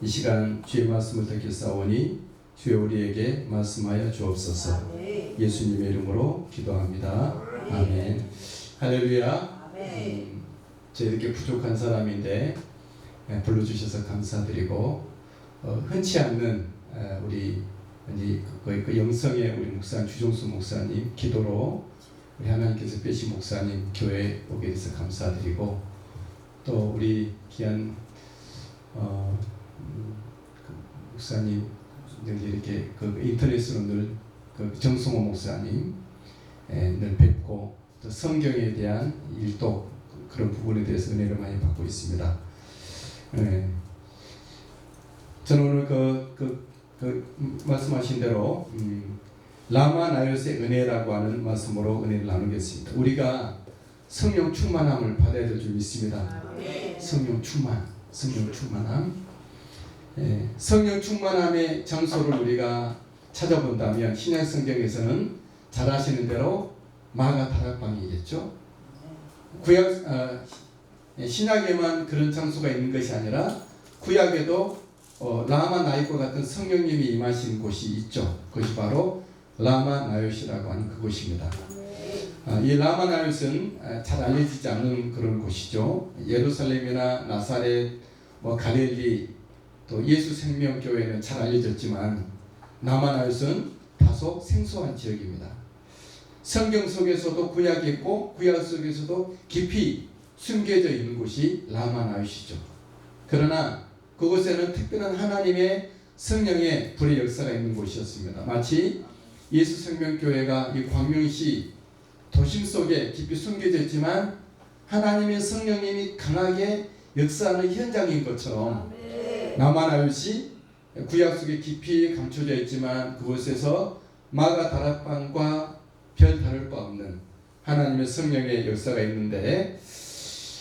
이 시간 주의 말씀을 듣겠사오니 주여 우리에게 말씀하여 주옵소서. 예수님의 이름으로 기도합니다. 아멘. 할렐루야. 저 이렇게 부족한 사람인데 불러주셔서 감사드리고 흔치 않는 우리 그 영성의 우리 목사님 주종수 목사님 기도로 우리 하나님께서 빼신 목사님 교회 오게 돼서 감사드리고 또 우리 귀한 목사님 이렇게 인터넷으로 늘 정성호 목사님 늘 뵙고 또 성경에 대한 일도 그런 부분에 대해서 은혜를 많이 받고 있습니다. 저는 오늘 말씀하신 대로 라마 나요스의 은혜라고 하는 말씀으로 은혜를 나누겠습니다. 우리가 성령 충만함을 받아야 될 줄 믿습니다. 성령 충만함. 성령 충만함의 장소를 우리가 찾아본다면 신약 성경에서는 잘 아시는 대로 마가 다락방이겠죠. 신약에만 그런 장소가 있는 것이 아니라 구약에도 라마 나이과 같은 성령님이 임하신 곳이 있죠. 그것이 바로 라마 나요시라고 하는 그곳입니다. 이 라마 나요스는 잘 알려지지 않는 그런 곳이죠. 예루살렘이나 나사렛, 갈릴리, 또 예수 생명교회는 잘 알려졌지만 라마 나요스는 다소 생소한 지역입니다. 성경 속에서도 구약이 있고 구약 속에서도 깊이 숨겨져 있는 곳이 라마 나요시죠. 그러나 그곳에는 특별한 하나님의 성령의 불의 역사가 있는 곳이었습니다. 마치 예수 생명교회가 이 광명시 도심 속에 깊이 숨겨져 있지만 하나님의 성령님이 강하게 역사하는 현장인 것처럼 라마 나요시 구약 속에 깊이 감춰져 있지만 그곳에서 마가 다락방과 별 다를 바 없는 하나님의 성령의 역사가 있는데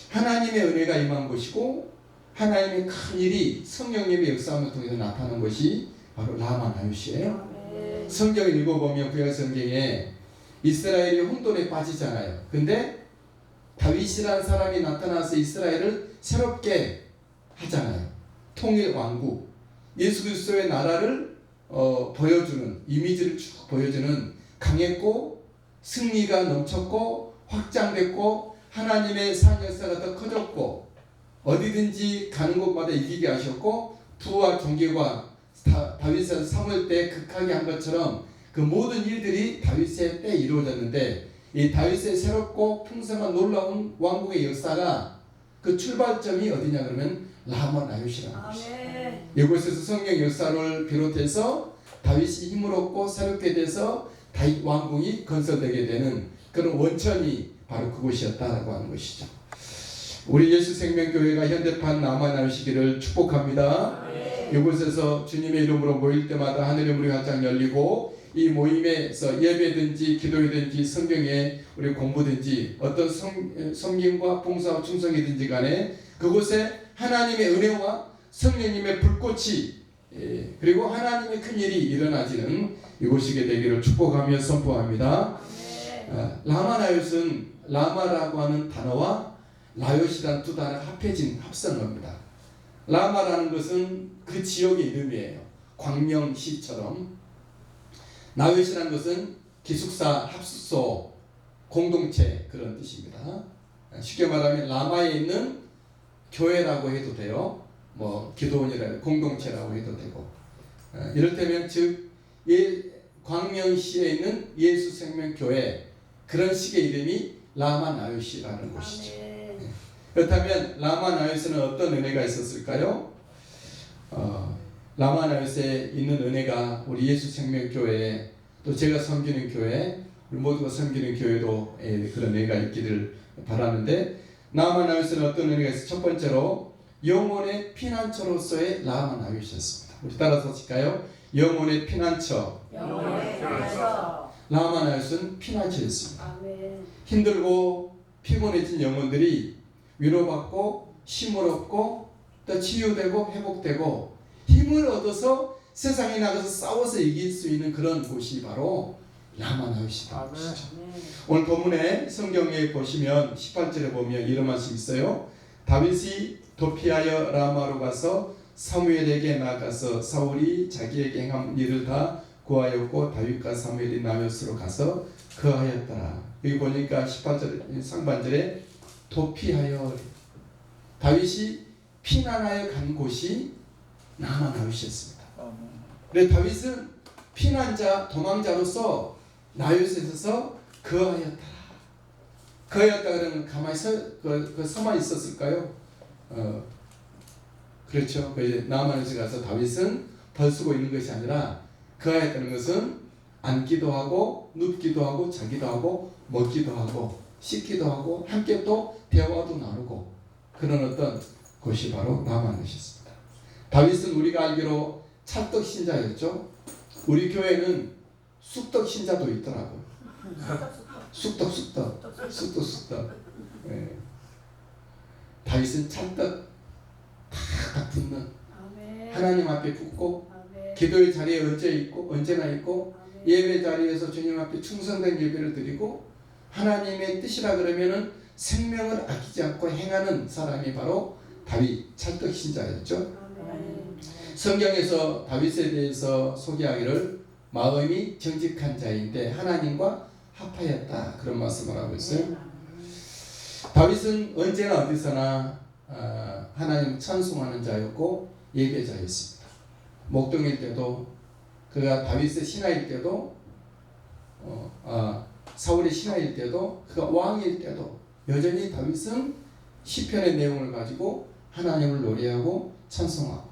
하나님의 은혜가 임한 곳이고 하나님의 큰 일이 성령님의 역사함을 통해서 나타나는 것이 바로 라마 나요시예요. 성경을 읽어보면 구약 성경에 이스라엘이 혼돈에 빠지잖아요. 근데 다윗이라는 사람이 나타나서 이스라엘을 새롭게 하잖아요. 통일 왕국, 예수 그리스도의 나라를 보여주는 이미지를 쭉 보여주는 강했고 승리가 넘쳤고 확장됐고 하나님의 산 역사가 더 커졌고 어디든지 가는 곳마다 이기게 하셨고 부와 존귀와 다윗을 삼을 때 극하게 한 것처럼 그 모든 일들이 다윗의 때 이루어졌는데 이 다윗의 새롭고 풍성한 놀라운 왕국의 역사가 그 출발점이 어디냐 그러면 라마 나요시라는 곳이에요. 이곳에서 성령 역사를 비롯해서 다윗이 힘을 얻고 새롭게 돼서 다윗 왕궁이 건설되게 되는 그런 원천이 바로 그곳이었다라고 하는 것이죠. 우리 예수 생명교회가 현대판 라마 나요시기를 축복합니다. 이곳에서 주님의 이름으로 모일 때마다 하늘의 문이 활짝 열리고 이 모임에서 예배든지 기도이든지 성경의 우리 공부든지 어떤 섬김과 봉사와 충성이든지 간에 그곳에 하나님의 은혜와 성령님의 불꽃이 그리고 하나님의 큰 일이 일어나지는 이곳이게 되기를 축복하며 선포합니다. 라마 나요스는 라마라고 하는 단어와 나요시라는 두 단어가 합성한 겁니다. 라마라는 것은 그 지역의 이름이에요. 광명시처럼. 나요시라는 것은 기숙사, 합숙소, 공동체 그런 뜻입니다. 쉽게 말하면 라마에 있는 교회라고 해도 돼요. 기도원이라고 공동체라고 해도 되고. 이를테면 즉 광명시에 있는 예수 생명교회 그런 식의 이름이 라마 나요시라는 곳이죠. 그렇다면 라마 나요시는 어떤 은혜가 있었을까요? 라마 나요시에 있는 은혜가 우리 예수 생명교회 또 제가 섬기는 교회 우리 모두가 섬기는 교회도 그런 은혜가 있기를 바라는데 라마 나요시는 어떤 은혜가 있어요? 첫 번째로 영혼의 피난처로서의 라마 나요시였습니다. 우리 따라서 할까요? 영혼의 피난처. 라마 나요시는 피난처였습니다. 힘들고 피곤해진 영혼들이 위로받고 힘을 얻고 또 치유되고 회복되고 힘을 얻어서 세상에 나가서 싸워서 이길 수 있는 그런 곳이 바로 라마 나요시라는 곳이죠. 오늘 본문에 성경에 보시면 18절에 보면 이런 말씀이 있어요. 다윗이 도피하여 라마로 가서 사무엘에게 나가서 사울이 자기에게 행한 일을 다 구하였고 다윗과 사무엘이 나몇으로 가서 거하였더라. 여기 보니까 18절 상반절에 도피하여, 다윗이 피난하여 간 곳이 나만 나윗이었습니다. 그래서 다윗은 피난자, 도망자로서 나윗에서 거하였다. 거하였다 그러면 가만히 서만 있었을까요? 그렇죠. 나만에서 가서 다윗은 벌쓰고 있는 것이 아니라 거하였다는 것은 앉기도 하고 눕기도 하고 자기도 하고 먹기도 하고 씻기도 하고 함께 또 대화도 나누고 그런 어떤 곳이 바로 나만이었습니다. 다윗은 우리가 알기로 찰떡 신자였죠. 우리 교회는 쑥떡 신자도 있더라고요. 쑥떡. 네. 다윗은 찰떡 다 붙는, 하나님 앞에 붙고 기도의 자리에 언제나 있고 예배 자리에서 주님 앞에 충성된 예배를 드리고 하나님의 뜻이라 그러면은 생명을 아끼지 않고 행하는 사람이 바로 다윗 찰떡 신자였죠. 성경에서 다윗에 대해서 소개하기를 마음이 정직한 자인데 하나님과 합하였다 그런 말씀을 하고 있어요. 다윗은 언제나 어디서나 하나님 찬송하는 자였고 예배자였습니다. 목동일 때도 그가 다윗의 신하일 때도 사울의 신하일 때도 그가 왕일 때도 여전히 다윗은 시편의 내용을 가지고 하나님을 노래하고 찬송하고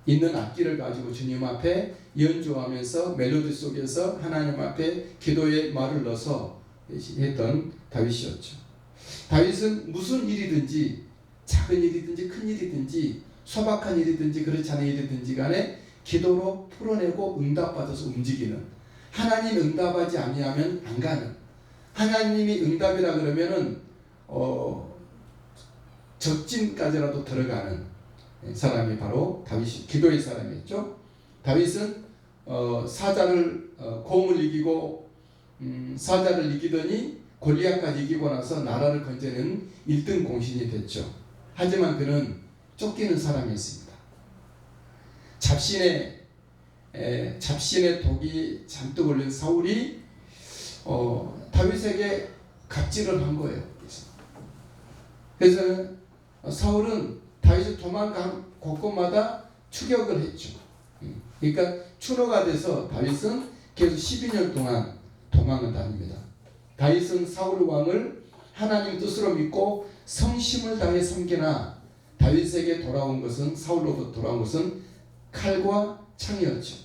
있는 악기를 가지고 주님 앞에 연주하면서 멜로디 속에서 하나님 앞에 기도의 말을 넣어서 했던 다윗이었죠. 다윗은 무슨 일이든지 작은 일이든지 큰 일이든지 소박한 일이든지 그렇지 않은 일이든지 간에 기도로 풀어내고 응답받아서 움직이는, 하나님 응답하지 아니하면 안 가는, 하나님이 응답이라 그러면은 적진까지라도 들어가는 사람이 바로 다윗이 기도의 사람이었죠. 다윗은 사자를 곰을 이기고 사자를 이기더니 골리앗까지 이기고 나서 나라를 건져내는 1등 공신이 됐죠. 하지만 그는 쫓기는 사람이었습니다. 잡신의 독이 잔뜩 올린 사울이 다윗에게 갑질을 한 거예요. 그래서 사울은 다윗이 도망간 곳곳마다 추격을 했죠. 그러니까 추노가 돼서 다윗은 계속 12년 동안 도망을 다닙니다. 다윗은 사울 왕을 하나님 뜻으로 믿고 성심을 다해 섬기나 다윗에게 돌아온 것은, 사울로부터 돌아온 것은 칼과 창이었죠.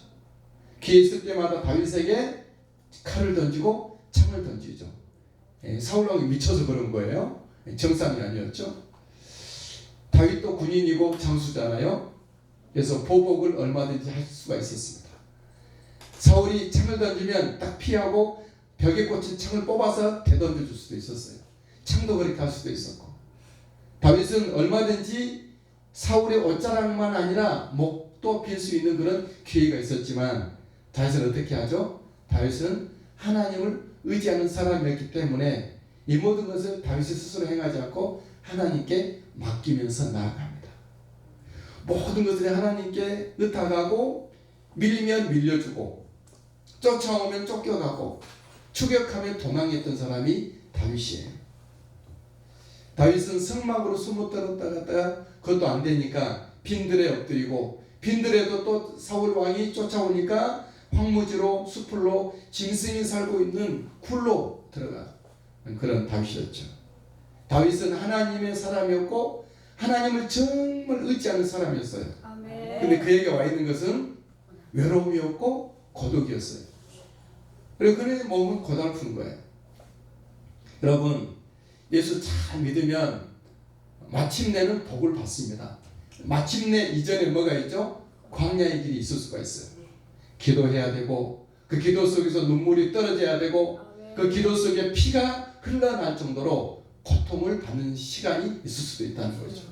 기회 있을 때마다 다윗에게 칼을 던지고 창을 던지죠. 사울 왕이 미쳐서 그런 거예요. 정상이 아니었죠. 다윗도 군인이고 장수잖아요. 그래서 보복을 얼마든지 할 수가 있었습니다. 사울이 창을 던지면 딱 피하고 벽에 꽂힌 창을 뽑아서 되던져 줄 수도 있었어요. 창도 그렇게 할 수도 있었고, 다윗은 얼마든지 사울의 옷자락만 아니라 목도 빌 수 있는 그런 기회가 있었지만 다윗은 어떻게 하죠? 다윗은 하나님을 의지하는 사람이었기 때문에 이 모든 것을 다윗이 스스로 행하지 않고 하나님께 맡기면서 나아갑니다. 모든 것을 하나님께 의탁하고 밀리면 밀려주고 쫓아오면 쫓겨가고 추격하면 도망했던 사람이 다윗이에요. 다윗은 성막으로 숨었다 갔다가 그것도 안 되니까 빈들에 엎드리고, 빈들에도 또 사울 왕이 쫓아오니까 황무지로 수풀로 짐승이 살고 있는 굴로 들어가 그런 다윗이었죠. 다윗은 하나님의 사람이었고 하나님을 정말 의지하는 사람이었어요. 근데 그에게 와 있는 것은 외로움이었고 고독이었어요. 그리고 그의 몸은 고달픈 거예요. 여러분, 예수 잘 믿으면 마침내는 복을 받습니다. 마침내 이전에 뭐가 있죠? 광야의 길이 있을 수가 있어요. 기도해야 되고 그 기도 속에서 눈물이 떨어져야 되고 그 기도 속에 피가 흘러날 정도로 고통을 받는 시간이 있을 수도 있다는 거죠.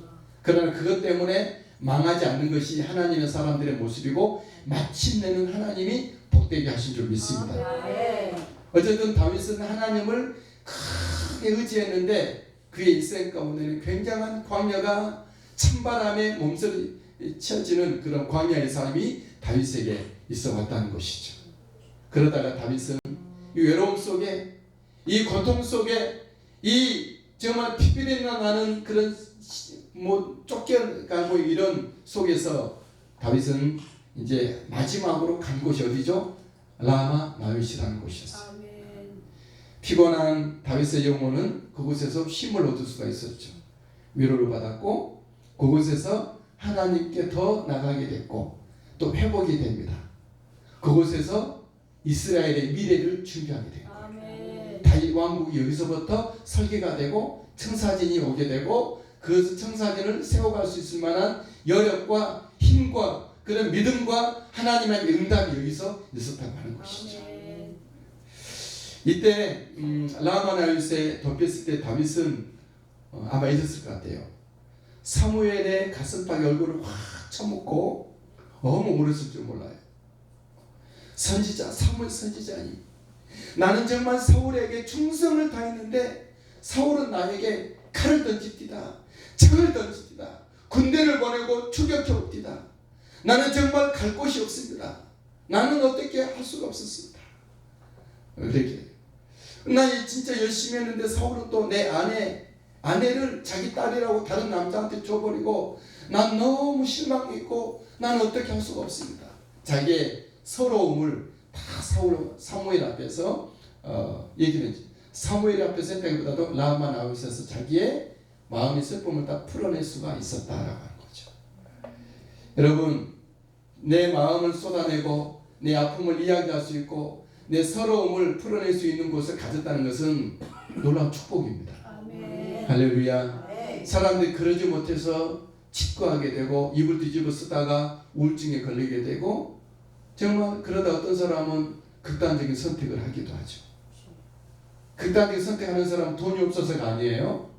그러나 그것 때문에 망하지 않는 것이 하나님의 사람들의 모습이고 마침내는 하나님이 복되게 하신 줄 믿습니다. 어쨌든 다윗은 하나님을 크게 의지했는데 그의 일생 가운데는 굉장한 광야가 찬바람에 몸서리 치어지는 그런 광야의 삶이 다윗에게 있어 왔다는 것이죠. 그러다가 다윗은 이 외로움 속에, 이 고통 속에, 이 정말 피비린내 나는 그런 쫓겨가고 이런 속에서 다윗은 이제 마지막으로 간 곳이 어디죠? 라마 나윗이라는 곳이었어요. 피곤한 다윗의 영혼은 그곳에서 힘을 얻을 수가 있었죠. 위로를 받았고 그곳에서 하나님께 더 나가게 됐고 또 회복이 됩니다. 그곳에서 이스라엘의 미래를 준비하게 됩니다. 다윗 왕국이 여기서부터 설계가 되고 청사진이 오게 되고 그 청사진을 세워갈 수 있을 만한 여력과 힘과 그런 믿음과 하나님의 응답이 여기서 있었다고 하는 것이죠. 이때 라마 나윗에 덮였을 때 다윗은 아마 잊었을 것 같아요. 사무엘의 가슴팍에 얼굴을 확 쳐묻고 너무 울었을 줄 몰라요. 선지자, 사무엘 선지자니 나는 정말 사울에게 충성을 다했는데 사울은 나에게 칼을 던집디다, 창을 던집디다, 군대를 보내고 추격해옵디다. 나는 정말 갈 곳이 없습니다. 나는 어떻게 할 수가 없었습니다. 그렇게 나 진짜 열심히 했는데 사울은 또 내 아내를 자기 딸이라고 다른 남자한테 줘버리고 난 너무 실망했고 나는 어떻게 할 수가 없습니다. 자기의 서러움을 다 사무엘 앞에서 얘기를 했지. 사무엘 앞에서 했다기보다도 라마 나윗에서 자기의 마음의 슬픔을 다 풀어낼 수가 있었다라고 하는 거죠. 여러분, 내 마음을 쏟아내고 내 아픔을 이야기할 수 있고 내 서러움을 풀어낼 수 있는 곳을 가졌다는 것은 놀라운 축복입니다. 아멘. 할렐루야. 아멘. 사람들이 그러지 못해서 치과하게 되고 입을 뒤집어 쓰다가 우울증에 걸리게 되고 정말 그러다 어떤 사람은 극단적인 선택을 하기도 하죠. 극단적인 선택하는 사람은 돈이 없어서가 아니에요.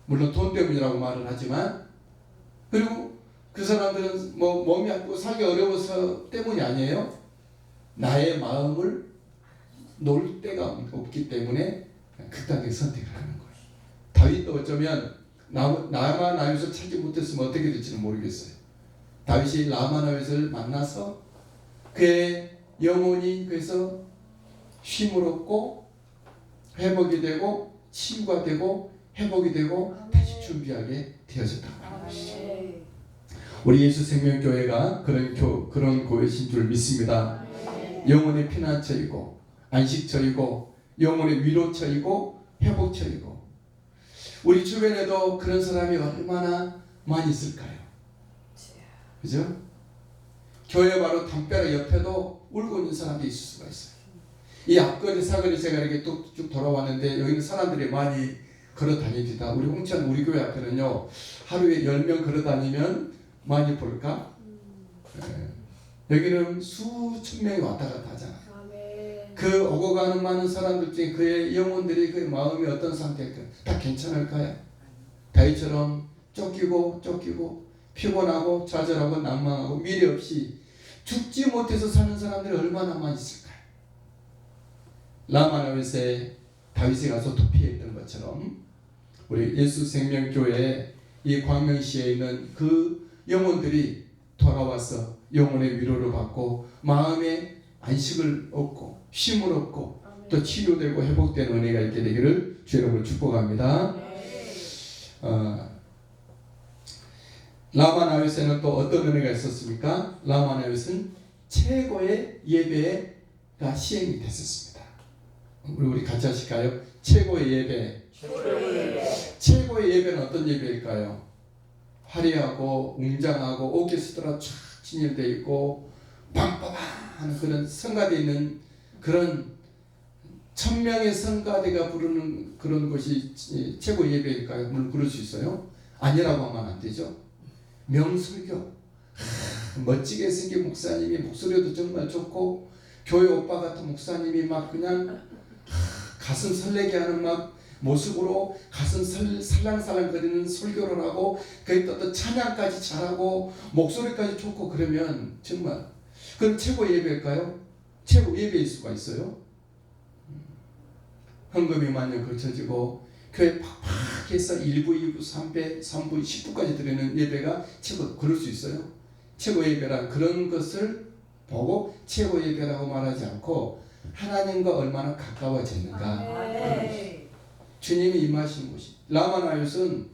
물론 돈 때문이라고 말을 하지만 그리고 그 사람들은 몸이 아프고 살기 어려워서 때문이 아니에요. 나의 마음을 놓을 데가 없기 때문에 극단적인 선택을 하는 거예요. 다윗도 어쩌면 라마 나윗을 찾지 못했으면 어떻게 될지는 모르겠어요. 다윗이 라마 나윗을 만나서 그의 영혼이 그래서 쉼을 얻고 회복이 되고 치유가 되고 회복이 되고 다시 준비하게 되어졌다고 하는 것이죠. 우리 예수 생명교회가 그런 교회신 줄 믿습니다. 영혼의 피난처이고 안식처이고 영혼의 위로처이고 회복처이고 우리 주변에도 그런 사람이 얼마나 많이 있을까요? 그죠? 교회 바로 담벼락 옆에도 울고 있는 사람도 있을 수가 있어요. 이 앞거리 사거리 제가 이렇게 쭉 돌아왔는데 여기는 사람들이 많이 걸어 다닙니다. 우리 홍천 우리 교회 앞에는요 하루에 10명 걸어 다니면 많이 볼까? 여기는 수천 명이 왔다 갔다 하잖아요. 그 오고 가는 많은 사람들 중에 그의 영혼들이 그의 마음이 어떤 상태일까? 다 괜찮을까요? 다윗처럼 쫓기고 피곤하고 좌절하고 낭망하고 미래 없이 죽지 못해서 사는 사람들이 얼마나 많이 있을까요? 라마 나윗에 다윗이 가서 도피했던 것처럼 우리 예수 생명교회 이 광명시에 있는 그 영혼들이 돌아와서 영혼의 위로를 받고 마음의 안식을 얻고 쉼을 얻고 또 치료되고 회복되는 은혜가 있게 되기를 주 여러분을 축복합니다. 라마 나윗에는 또 어떤 은혜가 있었습니까? 라마 나윗은 최고의 예배가 시행이 됐었습니다. 우리 같이 하실까요? 최고의 예배. 최고의 예배는 어떤 예배일까요? 화려하고 웅장하고 오케스트라 쫙 진열되어 있고 빵빠방 하는 그런 성가대 있는 그런 1000명의 성가대가 부르는 그런 것이 최고의 예배일까요? 물론 그럴 수 있어요. 아니라고 하면 안 되죠. 명설교 멋지게 생긴 목사님이 목소리도 정말 좋고 교회 오빠 같은 목사님이 막 그냥 가슴 설레게 하는 막 모습으로 가슴 살랑살랑 거리는 설교를 하고 거기다 또 찬양까지 잘하고 목소리까지 좋고 그러면 정말 그건 최고 예배일까요? 최고 예배일 수가 있어요. 헌금이 만약 거쳐지고 교회 팍팍해서 1부, 2부, 3부, 10부까지 드리는 예배가 최고 그럴 수 있어요. 최고 예배란 그런 것을 보고 최고 예배라고 말하지 않고 하나님과 얼마나 가까워졌는가. 주님이 임하신 곳이. 라마나옳은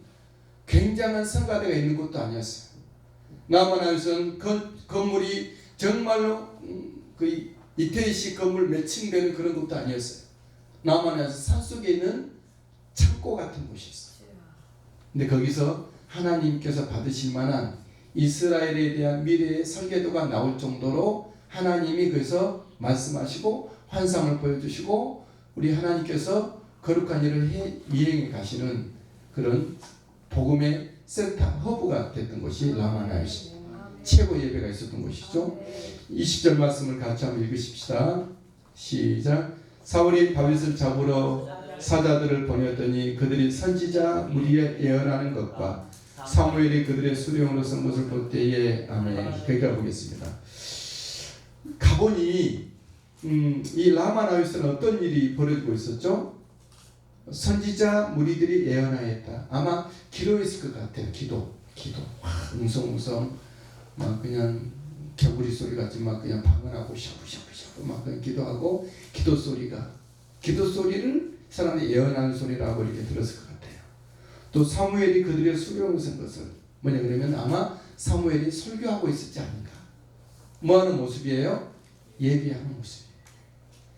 굉장한 성가대가 있는 것도 아니었어요. 라마나옳은 건물이 정말로 그 이태리식 건물 몇 층 되는 그런 것도 아니었어요. 라마나옳은 산속에 있는 창고 같은 곳이었어요. 근데 거기서 하나님께서 받으실 만한 이스라엘에 대한 미래의 설계도가 나올 정도로 하나님이 거기서 말씀하시고 환상을 보여주시고 우리 하나님께서 거룩한 일을 이행해 가시는 그런 복음의 센터 허브가 됐던 곳이 라마나옳 최고 예배가 있었던 곳이죠. 20절 말씀을 같이 한번 읽으십시다. 시작. 사울이 다윗을 잡으러 사자들을 보냈더니 그들이 선지자 무리에 예언하는 것과 사무엘이 그들의 수령으로 쓴 것을 볼 때에 아멘. 거기까지 보겠습니다. 가보니 이 라마나옳은 어떤 일이 벌어지고 있었죠? 선지자 무리들이 예언하였다. 아마 기도했을 것 같아요. 기도. 웅성웅성 막 그냥 개구리 소리 같지만 그냥 방언하고 샤브샤브샤브 막 그냥 기도하고 기도 소리를 사람이 예언하는 소리라고 이렇게 들었을 것 같아요. 또 사무엘이 그들의 수령을 쓴 것을 뭐냐 그러면 아마 사무엘이 설교하고 있었지 않은가. 뭐하는 모습이에요? 예비하는 모습이에요.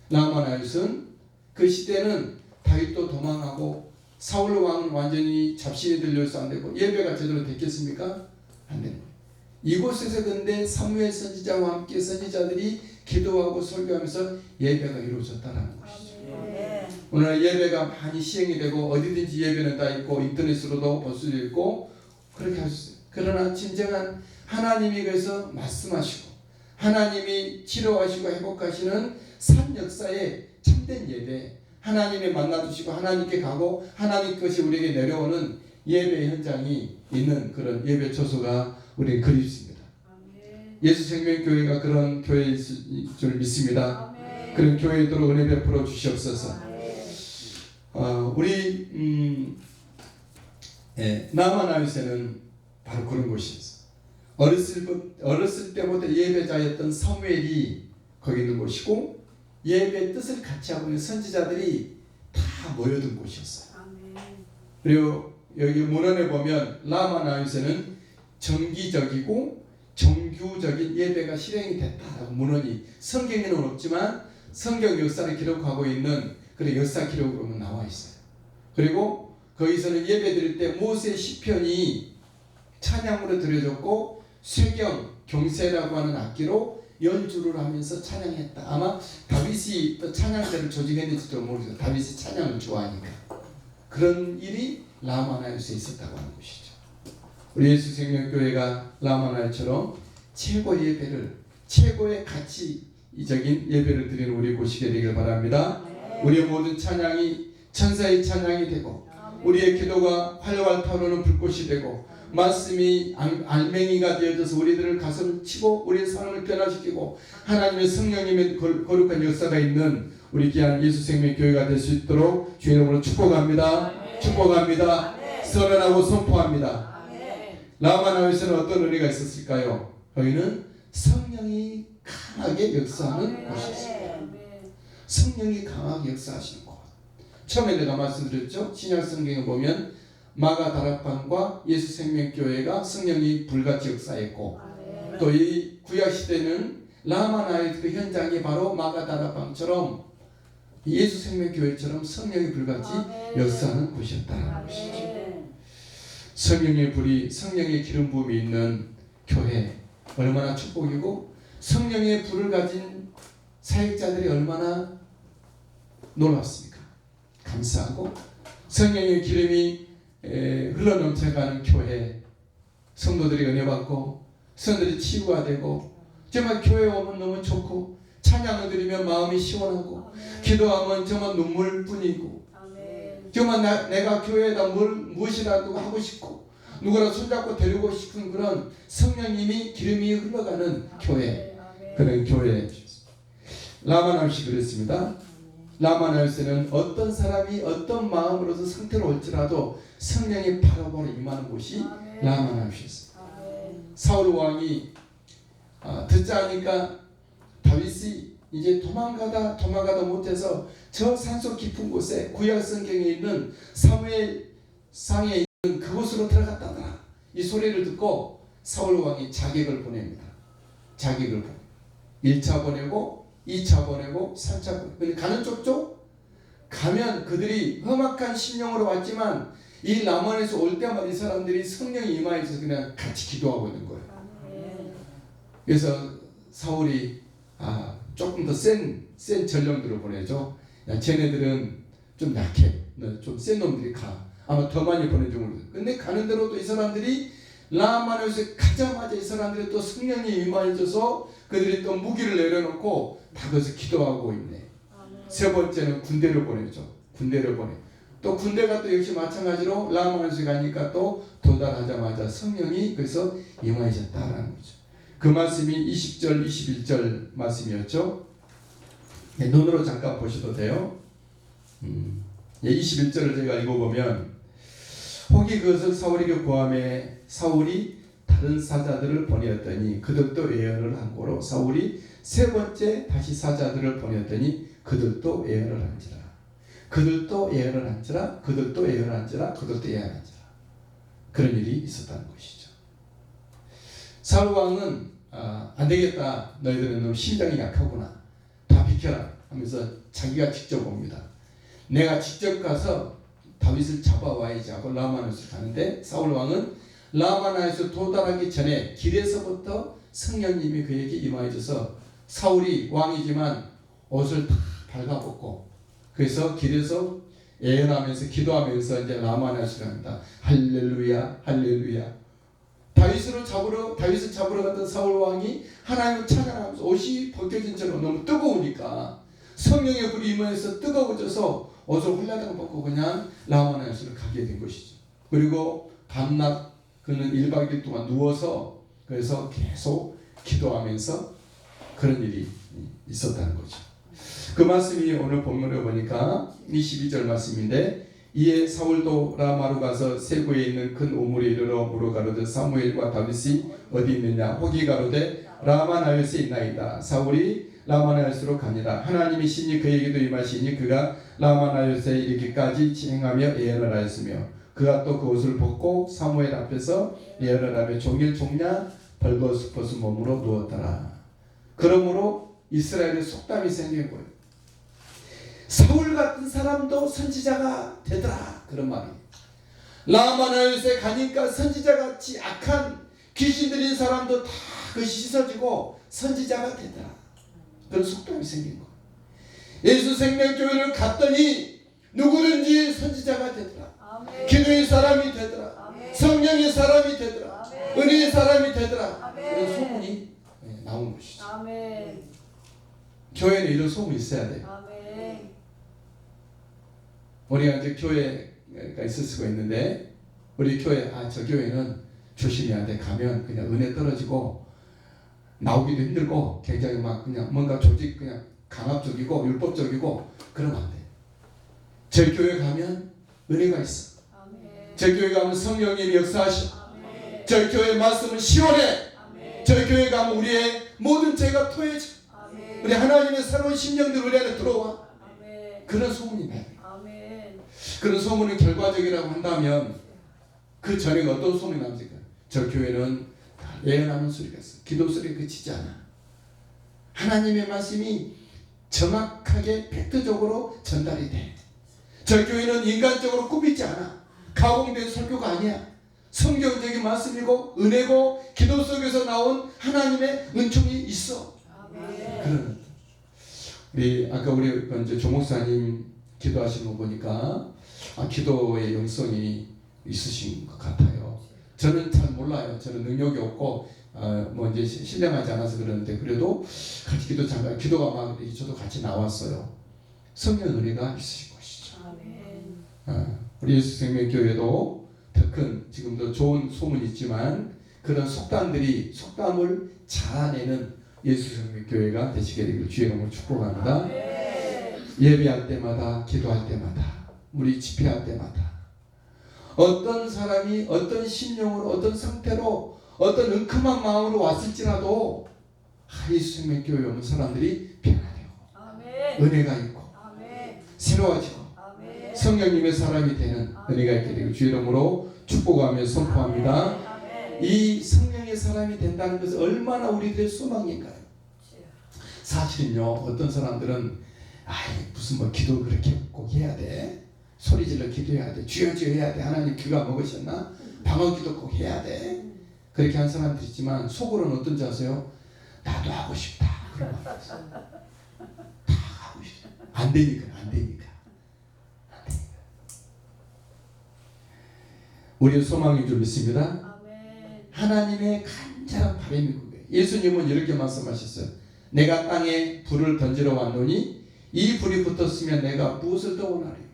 라마나옳은 그 시대는 다윗도 도망하고 사울 왕은 완전히 잡신이 들려서 안 되고 예배가 제대로 됐겠습니까? 안 되는 거예요. 이곳에서 근데 사무엘 선지자와 함께 선지자들이 기도하고 설교하면서 예배가 이루어졌다는 것이죠. 오늘 예배가 많이 시행이 되고 어디든지 예배는 다 있고 인터넷으로도 볼 수도 있고 그렇게 할 수 있어요. 그러나 진정한 하나님이 그래서 말씀하시고 하나님이 치료하시고 회복하시는 산 역사의 참된 예배, 하나님이 만나주시고 하나님께 가고 하나님 것이 우리에게 내려오는 예배 현장이 있는 그런 예배 초소가 우리는 그립습니다. 예수생명교회가 그런 교회일 줄 믿습니다. 그런 교회도록 은혜 베풀어 주시옵소서. 우리 라마나옳에는 바로 그런 곳이었어요. 어렸을 때부터 예배자였던 사무엘이 거기 있는 곳이고 예배 뜻을 같이 하고 있는 선지자들이 다 모여든 곳이었어요. 그리고 여기 문헌에 보면 라마나옳에는 정기적이고 정규적인 예배가 실행이 됐다라고 문헌이 성경에는 없지만 성경 역사를 기록하고 있는 그런 역사 기록으로는 나와 있어요. 그리고 거기서는 예배 드릴 때 모세 시편이 찬양으로 드려졌고 쇠경, 경세라고 하는 악기로 연주를 하면서 찬양했다. 아마 다윗이 또 찬양대를 조직했는지도 모르겠어요. 다윗이 찬양을 좋아하니까. 그런 일이 라마나옳에 있었다고 하는 것이죠. 우리 예수생명교회가 라마나옳처럼 최고 예배를, 최고의 가치적인 예배를 드리는 우리 곳이 되기를 바랍니다. 우리의 모든 찬양이 천사의 찬양이 되고 우리의 기도가 활활 타오르는 불꽃이 되고 말씀이 알맹이가 되어져서 우리들을 가슴을 치고 우리의 삶을 변화시키고 하나님의 성령님의 거룩한 역사가 있는 우리 귀한 예수생명교회가 될 수 있도록 주의 이름으로 축복합니다. 축복합니다. 선언하고 선포합니다. 라마나옳에는 어떤 은혜가 있었을까요? 거기는 성령이 강하게 역사하는 곳이었어요. 성령이 강하게 역사하시는 곳. 처음에 내가 말씀드렸죠. 신약 성경에 보면 마가다락방과 예수생명교회가 성령이 불같이 역사했고 또 이 구약시대는 라마나옳 그 현장이 바로 마가다락방처럼 예수생명교회처럼 성령이 불같이 역사하는 곳이었다는 것이죠. 성령의 불이, 성령의 기름 부음이 있는 교회 얼마나 축복이고 성령의 불을 가진 사역자들이 얼마나 놀랍습니까? 감사하고 성령의 기름이 흘러넘쳐가는 교회 성도들이 은혜 받고 성도들이 치유가 되고 정말 교회 오면 너무 좋고 찬양을 드리면 마음이 시원하고 기도하면 정말 눈물뿐이고 정말 내가 교회에다 무엇이라도 하고 싶고 누구라 손잡고 데리고 싶은 그런 성령님이 기름이 흘러가는 교회, 그런 교회. 라마나옳이 그랬습니다. 라마나옳에는 어떤 사람이 어떤 마음으로서 상태로 올지라도 성령이 바로바로 임하는 곳이 라마나옳이었어요. 사울 왕이 듣자 하니까 다윗이 이제 도망가다 못해서 저 산속 깊은 곳에 구약 성경에 있는 사무엘상에 있는 그곳으로 들어갔다더라. 이 소리를 듣고 사울 왕이 자객을 보냅니다. 자객을 보내. 1차 보내고 2차 보내고 3차 보내고. 근데 가는 쪽쪽 가면 그들이 험악한 심령으로 왔지만 이 라만에서 올 때마다 이 사람들이 성령이 임하여서 그냥 같이 기도하고 있는 거예요. 그래서 사울이 조금 더 센 전령들을 보내죠. 야, 쟤네들은 좀 약해. 좀 센 놈들이 가. 아마 더 많이 보내줄 모르겠어요. 근데 가는 대로도 이 사람들이 라마에서 가자마자 이 사람들이 또 성령이 임하여져서 그들이 또 무기를 내려놓고 다 거기서 기도하고 있네. 세 번째는 군대를 보내죠. 군대를 보내. 또 군대가 또 역시 마찬가지로 라마에서 가니까 또 도달하자마자 성령이 그래서 임하여졌다라는 거죠. 그 말씀이 20절, 21절 말씀이었죠. 네, 눈으로 잠깐 보셔도 돼요. 21절을 제가 읽어보면 혹이 그것을 사울에게 구하매 사울이 다른 사자들을 보내었더니 그들도 예언을 한 고로 사울이 세 번째 다시 사자들을 보내었더니 그들도 예언을 한지라. 그들도 예언을 한지라. 그들도 예언을 한지라. 그들도 예언을 한지라. 그런 일이 있었다는 것이죠. 사울 왕은 안 되겠다. 너희들은 너무 심장이 약하구나. 다 비켜라 하면서 자기가 직접 옵니다. 내가 직접 가서 다윗을 잡아와야지 하고 라마나에서 가는데 사울 왕은 라마나에서 도달하기 전에 길에서부터 성령님이 그에게 임하여져서 사울이 왕이지만 옷을 다 발라벗고 그래서 길에서 예언하면서 기도하면서 이제 라마나에서 갑니다. 할렐루야 할렐루야. 다윗을 잡으러 갔던 사울 왕이 하나님을 찬양하면서 옷이 벗겨진 채로 너무 뜨거우니까 성령의 불이 임하여서 뜨거워져서 옷을 홀라당 벗고 그냥 라마나에서 가게 된 것이죠. 그리고 밤낮 그는 1박 2일 동안 누워서 그래서 계속 기도하면서 그런 일이 있었다는 거죠. 그 말씀이 오늘 본문에 보니까 22절 말씀인데 이에 사울도 라마로 가서 세고에 있는 큰 우물에 이르러 물어가로되 사무엘과 다윗이 어디 있느냐. 혹이 가로되 라마나요스에 있나이다. 사울이 라마나요스로 가니라. 하나님이 신이 그에게도 임하시니 그가 라마나요스에 이르기까지 진행하며 예언을 하였으며 그가 또 그 옷을 벗고 사무엘 앞에서 예언을 하며 종일 종냐 벌거벗은 몸으로 누웠더라. 그러므로 이스라엘에 속담이 생긴 거예요. 사울 같은 사람도 선지자가 되더라. 그런 말이에요. 라마나요스에 가니까 선지자같이 악한 귀신 들린 사람도 다 그것이 씻어지고 선지자가 되더라. 그런 속담이 생긴 거예요. 예수 생명교회를 갔더니 누구든지 선지자가 되더라. 아멘. 기도의 사람이 되더라. 아멘. 성령의 사람이 되더라. 아멘. 은혜의 사람이 되더라. 아멘. 그런 소문이 나온 것이죠. 아멘. 교회는 이런 소문이 있어야 돼요. 아멘. 우리가 이제 교회가 있을 수가 있는데 우리 교회 저 교회는 조심해야 돼. 가면 그냥 은혜 떨어지고 나오기도 힘들고 굉장히 막 그냥 뭔가 조직 그냥 강압적이고 율법적이고 그러면 안 돼. 저 교회 가면 은혜가 있어. 아멘. 저 교회 가면 성령님이 역사하셔. 아멘. 저 교회 말씀은 시원해. 아멘. 저 교회 가면 우리의 모든 죄가 토해져. 아멘. 우리 하나님의 새로운 심령들 우리 안에 들어와. 아멘. 그런 소문이 나요. 아멘. 그런 소문은 결과적이라고 한다면 그 전에 어떤 소문이 납니까? 저 교회는 예언하는 소리가 있어. 기도 소리가 그치지 않아. 하나님의 말씀이 정확하게 팩트적으로 전달이 돼. 저 교회는 인간적으로 꾸미지 않아. 가공된 설교가 아니야. 성경적인 말씀이고 은혜고 기도 속에서 나온 하나님의 은총이 있어. 그런 우리 아까 우리 이제 조 목사님 기도하시는 거 보니까 기도의 영성이 있으신 것 같아요. 저는 잘 몰라요. 저는 능력이 없고 뭐 이제 신령하지 않아서 그러는데 그래도 같이 기도 잠깐 기도가 막 저도 같이 나왔어요. 성령 은혜가 있으신 것이죠. 아멘. 우리 예수생명교회도 더 큰 지금도 좋은 소문이 있지만 그런 속담을 자아내는 예수생명교회가 되시게 되길 주의 이름으로 축복합니다. 아멘. 예배할 때마다 기도할 때마다 우리 집회할 때마다 어떤 사람이 어떤 심령으로 어떤 상태로 어떤 은큼한 마음으로 왔을지라도 이 생명교회 오는 사람들이 변화되고 아멘. 은혜가 있고 아멘. 새로워지고 아멘. 성령님의 사람이 되는 은혜가 있게 되고 주 이름으로 축복하며 선포합니다. 아멘. 이 성령의 사람이 된다는 것은 얼마나 우리들의 소망인가요? 사실은요, 어떤 사람들은 무슨 뭐 기도 그렇게 꼭 해야 돼, 소리 질러 기도해야 돼, 주여 주여 해야 돼, 하나님 귀가 먹으셨나, 방언 기도 꼭 해야 돼, 그렇게 한 사람들이 있지만 속으로는 어떤지 아세요? 나도 하고 싶다. 그런 말 있어요. 다 하고 싶다. 안 되니까. 우리의 소망인 줄 믿습니다. 아멘. 하나님의 간절한 바람이 그거예요. 예수님은 이렇게 말씀하셨어요. 내가 땅에 불을 던지러 왔노니 이 불이 붙었으면 내가 무엇을 더 원하리요.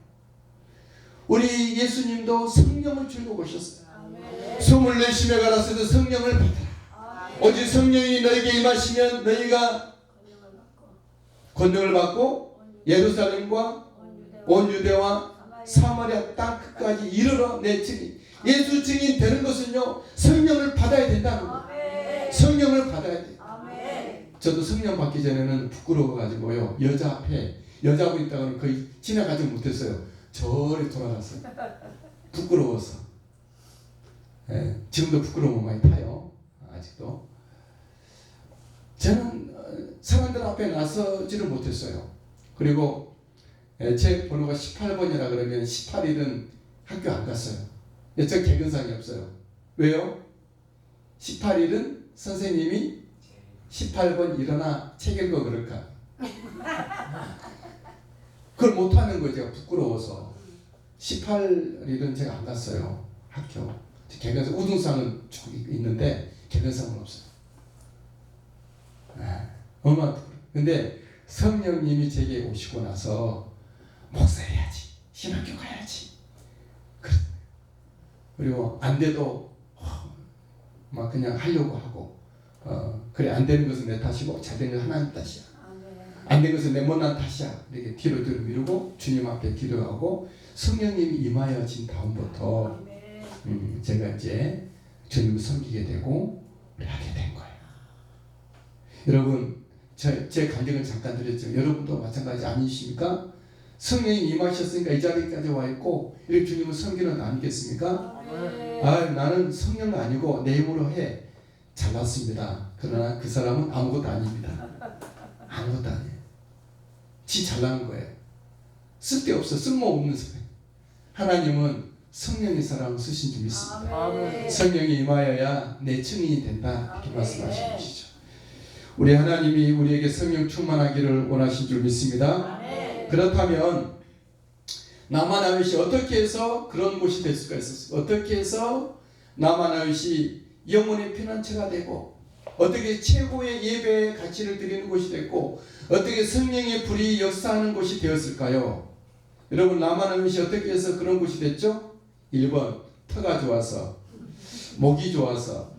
우리 예수님도 성령을 주고 오셨어요. 아멘. 24시에 가라서도 성령을 받으라. 아멘. 오직 성령이 너에게 임하시면 너희가 권능을 받고 예루살렘과 온 유대와 사마리아 땅 끝까지 이르러 내 증인. 예수 증인 되는 것은요, 성령을 받아야 된다는 거예요. 아멘. 성령을 받아야 돼요. 아멘. 저도 성령 받기 전에는 부끄러워가지고요, 여자 앞에 여자분 있다고는 거의 지나가지 못했어요. 저리 돌아갔어요. 부끄러워서. 지금도 부끄러움을 많이 타요. 아직도. 저는 사람들 앞에 나서지를 못했어요. 그리고 제 번호가 18번이라 그러면 18일은 학교 안 갔어요. 저 개근상이 없어요. 왜요? 18일은 선생님이 18번 일어나 책 읽어 그럴까? 그걸 못하는 거예요. 제가 부끄러워서. 18일은 제가 안 갔어요. 학교. 개근상, 우등상은 있는데 개근상은 없어요. 얼마나 부끄러워요. 근데 성령님이 제게 오시고 나서 목사 해야지, 신학교 가야지, 그리고 안 돼도 막 그냥 하려고 하고, 그래 안 되는 것은 내 탓이고 잘 되는 건 하나님 탓이야. 안 된 것은 내 못난 탓이야. 이렇게 뒤로 미루고 주님 앞에 기도하고 성령님이 임하여진 다음부터 제가 이제 주님을 섬기게 되고 하게 된 거예요. 여러분, 제 간증을 잠깐 드렸죠. 여러분도 마찬가지 아니십니까? 성령이 임하셨으니까 이 자리까지 와 있고 이렇게 주님을 섬기는 거 아니겠습니까? 나는 성령 아니고 내 힘으로 해. 잘났습니다. 그러나 그 사람은 아무것도 아닙니다. 아무것도 아니에요. 지 잘나는 거예요. 쓸데없어. 쓸모없는 사람. 하나님은 성령의 사람을 쓰신 줄 믿습니다. 성령이 임하여야 내 증인이 된다. 이렇게 말씀하신 것이죠. 우리 하나님이 우리에게 성령 충만하기를 원하신 줄 믿습니다. 그렇다면 나마나윗이 어떻게 해서 그런 곳이 될 수가 있었을까? 어떻게 해서 나마나윗이 영혼의 피난처가 되고, 어떻게 최고의 예배의 가치를 드리는 곳이 됐고, 어떻게 성령의 불이 역사하는 곳이 되었을까요? 여러분, 나마나윗이 어떻게 해서 그런 곳이 됐죠? 1번, 터가 좋아서, 목이 좋아서,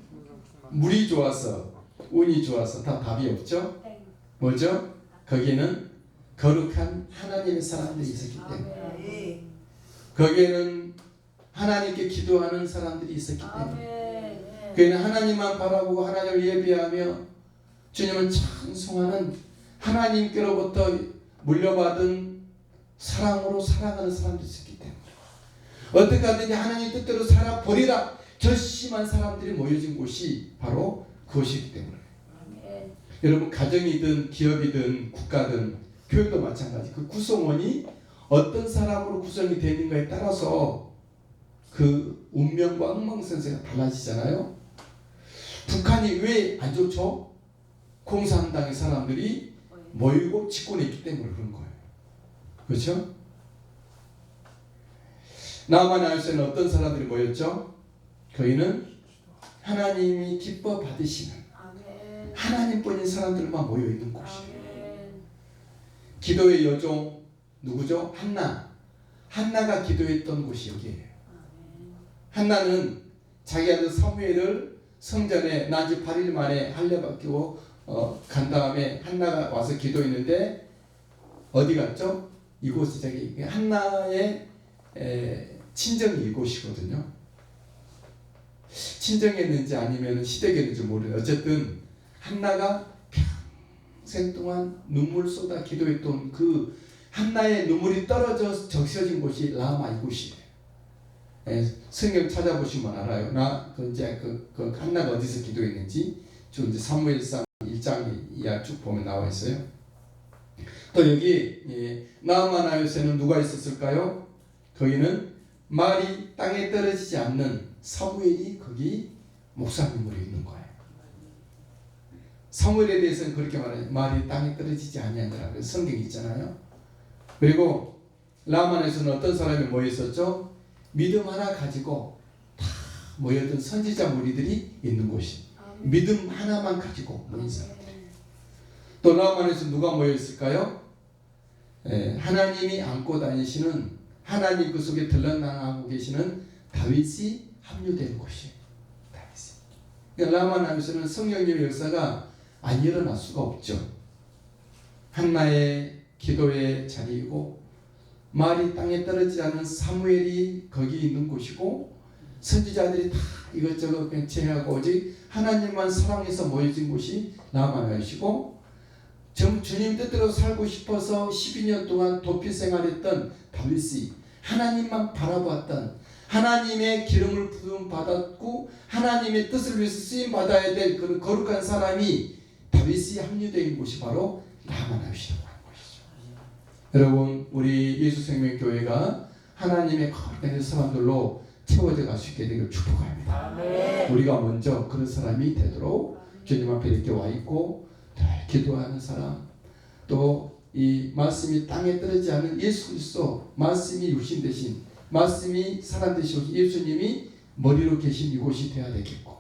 물이 좋아서, 운이 좋아서. 다 답이 없죠? 뭐죠? 거기는 거룩한 하나님의 사람들이 있었기 때문에, 거기에는 하나님께 기도하는 사람들이 있었기 때문에, 거기는 하나님만 바라보고 하나님을 예배하며 주님을 찬송하는, 하나님께로부터 물려받은 사랑으로 살아가는 사람들이 있었기 때문에, 어떻게 하든지 하나님 뜻대로 살아버리라 결심한 사람들이 모여진 곳이 바로 그것이기 때문에, 여러분, 가정이든 기업이든 국가든 교회도 마찬가지. 그 구성원이 어떤 사람으로 구성이 되어 있는가에 따라서 그 운명과 흥망성쇠가 달라지잖아요. 북한이 왜 안 좋죠? 공산당의 사람들이 모이고 집권에 있기 때문에 그런 거예요. 그렇죠? 나마나윗에는 어떤 사람들이 모였죠? 거기는 하나님이 기뻐 받으시는 하나님뿐인 사람들만 모여 있는 곳이에요. 기도의 여종 누구죠? 한나가 기도했던 곳이 여기예요. 한나는 자기 아들 사무엘을 성전에 난지 8일 만에 할례 받고 간 다음에 한나가 와서 기도했는데 어디 갔죠? 이곳이 저기 한나의 친정이 이곳이거든요. 친정했는지 아니면 시댁했는지 모르겠어요. 어쨌든 한나가 평생 동안 눈물 쏟아 기도했던 그 한나의 눈물이 떨어져 적셔진 곳이 라마 이곳이에요. 성경 찾아보시면 알아요. 그 한나가 어디서 기도했는지 저 이제 사무엘상 1장 이하 쭉 보면 나와 있어요. 또 여기 나아만 아요새는 누가 있었을까요? 거기는 말이 땅에 떨어지지 않는 사무엘이 거기 목사님으로 있는 거예요. 사무엘에 대해서는 그렇게 말해요. 말이 땅에 떨어지지 아니하니라. 그래서 성경이 있잖아요. 그리고 라만에서는 어떤 사람이 모여 있었죠? 믿음 하나 가지고 다 모여든 선지자 무리들이 있는 곳이. 믿음 하나만 가지고 모인 사람. 또 라만에서 누가 모여 있을까요? 하나님이 안고 다니시는, 하나님 그 속에 들러나가고 계시는 다윗이 합류된 곳이에요. 다윗이. 그러니까 라만에서는 성령님의 역사가 안 일어날 수가 없죠. 한나의 기도의 자리이고 말이 땅에 떨어지지 않은 사무엘이 거기 있는 곳이고 선지자들이 다 이것저것 제하고 오직 하나님만 사랑해서 모여진 곳이 라마나이시고 주님 뜻대로 살고 싶어서 12년 동안 도피 생활했던 다윗이 하나님만 바라보았던, 하나님의 기름을 부음 받았고 하나님의 뜻을 위해서 쓰임 받아야 될 그런 거룩한 사람이 다윗이 합류된 곳이 바로 라마나이시라고 하는 것이죠. 여러분, 우리 예수생명교회가 하나님의 거룩한 사람들로 채워져 갈 수 있게 되길 축복합니다. 우리가 먼저 그런 사람이 되도록 주님 앞에 이렇게 와 있고 늘 기도하는 사람, 또 이 말씀이 땅에 떨어지지 않은 예수 그리스도, 말씀이 육신 되신, 말씀이 사람 되신 예수님이 머리로 계신 이곳이 되어야 되겠고,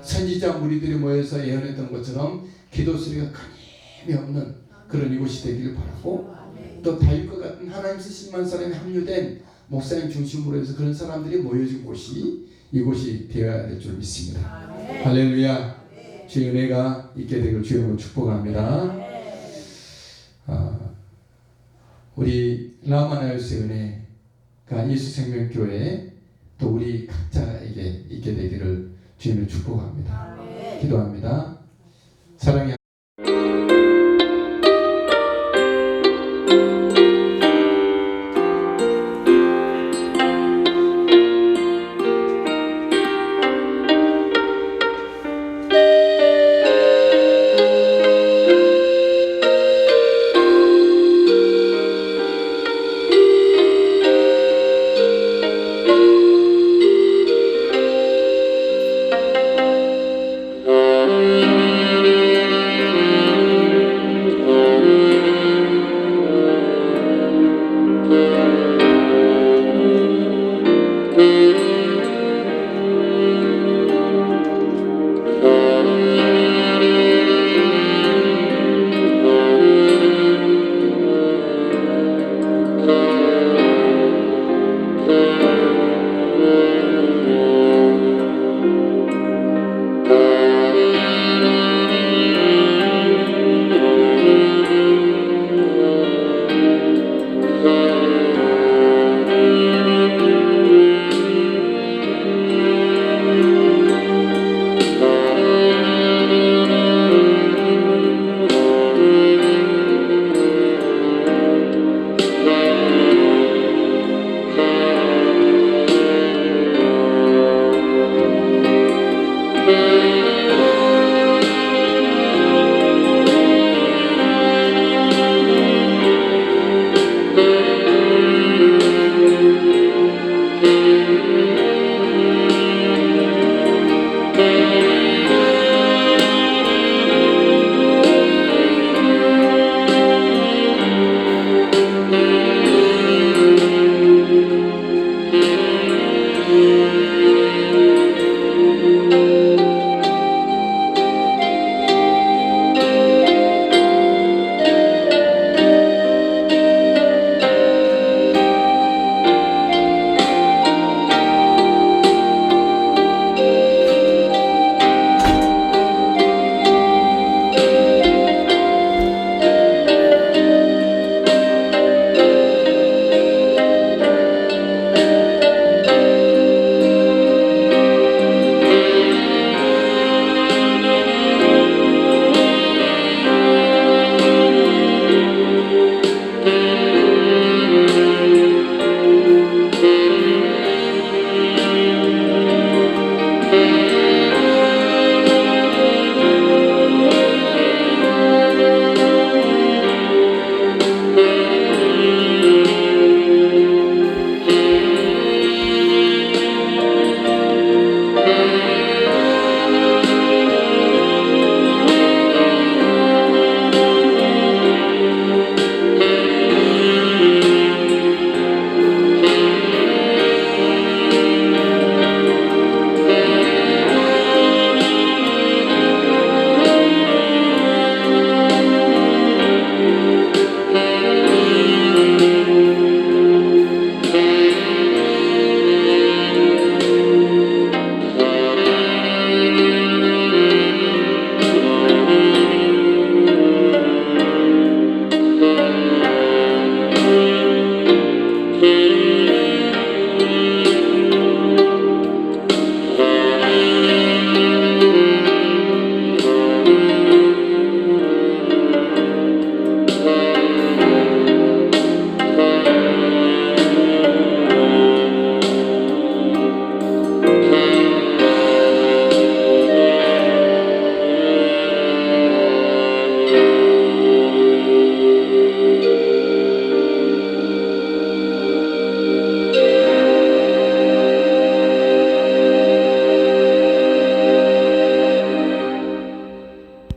선지자 무리들이 모여서 예언했던 것처럼 기도 소리가 끊임이 없는 그런 이곳이 되기를 바라고, 또 다윗과 같은 하나님 쓰실만 사람이 합류된 목사님 중심으로 해서 그런 사람들이 모여진 곳이 이곳이 되어야 될 줄 믿습니다. 할렐루야. 주의 은혜가 있게 되길 주님으로 축복합니다. 우리 라마나요스의 은혜가 예수생명교회 또 우리 각자에게 있게 되기를 주님을 축복합니다. 기도합니다. 사랑의